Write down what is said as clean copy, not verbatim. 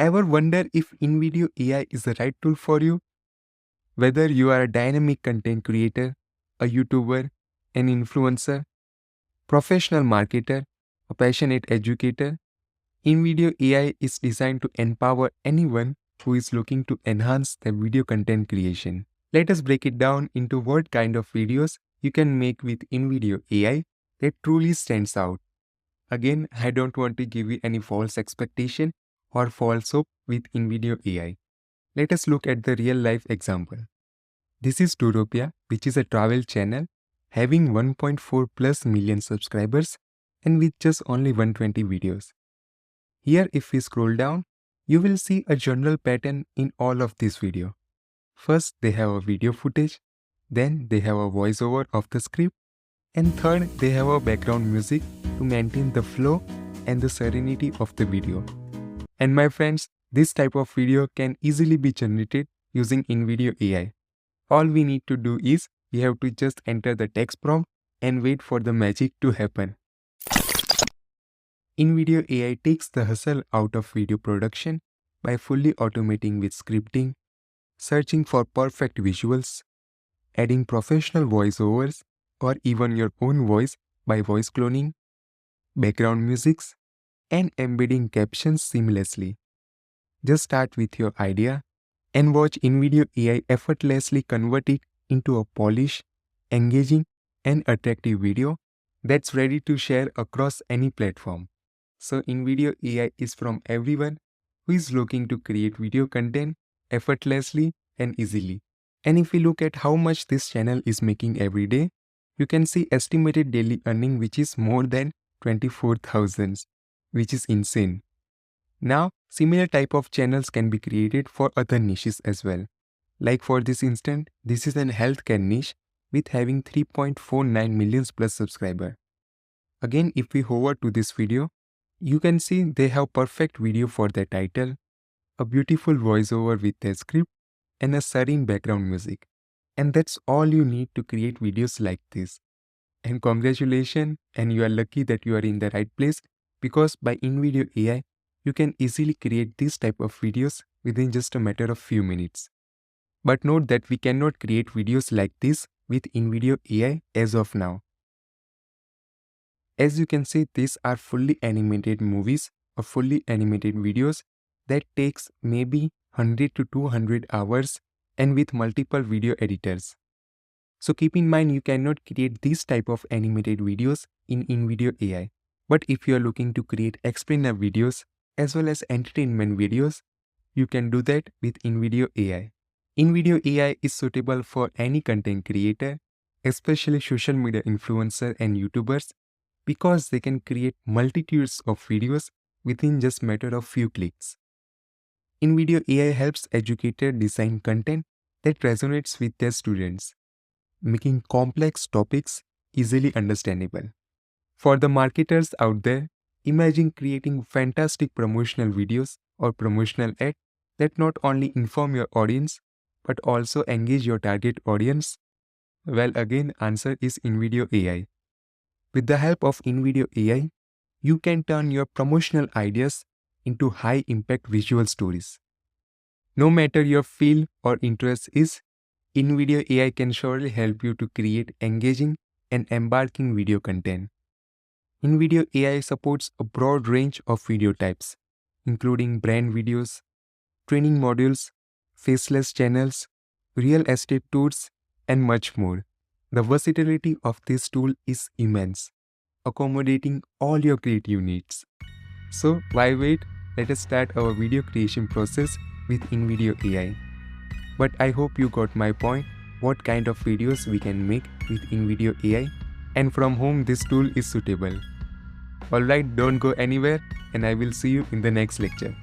Ever wonder if InVideo AI is the right tool for you? Whether you are a dynamic content creator, a YouTuber, an influencer, professional marketer, a passionate educator, InVideo AI is designed to empower anyone who is looking to enhance their video content creation. Let us break it down into what kind of videos you can make with InVideo AI that truly stands out. Again, I don't want to give you any false expectation or false hope with InVideo AI. Let us look at the real life example. This is Touropia, which is a travel channel having 1.4 plus million subscribers and with just only 120 videos. Here, if we scroll down, you will see a general pattern in all of this video. First, they have a video footage, then they have a voiceover of the script, and third, they have a background music to maintain the flow and the serenity of the video. And my friends, this type of video can easily be generated using InVideo AI. All we need to do is we have to just enter the text prompt and wait for the magic to happen. InVideo AI takes the hustle out of video production by fully automating with scripting, searching for perfect visuals, adding professional voiceovers or even your own voice by voice cloning, background musics, and embedding captions seamlessly. Just start with your idea and watch InVideo AI effortlessly convert it into a polished, engaging, and attractive video that's ready to share across any platform. So InVideo AI is from everyone who is looking to create video content effortlessly and easily. And if we look at how much this channel is making every day, you can see estimated daily earning which is more than 24,000, which is insane. Now, similar type of channels can be created for other niches as well. Like for this instance, this is an healthcare niche with having 3.49 million plus subscriber. Again, if we hover to this video, you can see they have perfect video for their title, a beautiful voiceover with their script, and a serene background music. And that's all you need to create videos like this. And congratulations, and you are lucky that you are in the right place, because by InVideo AI, you can easily create this type of videos within just a matter of few minutes. But note that we cannot create videos like this with InVideo AI as of now. As you can see, these are fully animated movies or fully animated videos that takes maybe 100 to 200 hours and with multiple video editors. So keep in mind, you cannot create this type of animated videos in InVideo AI. But if you are looking to create explainer videos as well as entertainment videos, you can do that with InVideo AI. InVideo AI is suitable for any content creator, especially social media influencers and YouTubers, because they can create multitudes of videos within just matter of few clicks. InVideo AI helps educators design content that resonates with their students, making complex topics easily understandable. For the marketers out there, imagine creating fantastic promotional videos or promotional ads that not only inform your audience but also engage your target audience. Well, again, answer is InVideo AI. With the help of InVideo AI, you can turn your promotional ideas into high-impact visual stories. No matter your field or interest is, InVideo AI can surely help you to create engaging and embarking video content. InVideo AI supports a broad range of video types, including brand videos, training modules, faceless channels, real estate tours, and much more. The versatility of this tool is immense, accommodating all your creative needs. So why wait? Let us start our video creation process with InVideo AI. But I hope you got my point, what kind of videos we can make with InVideo AI and from whom this tool is suitable. Alright, don't go anywhere, and I will see you in the next lecture.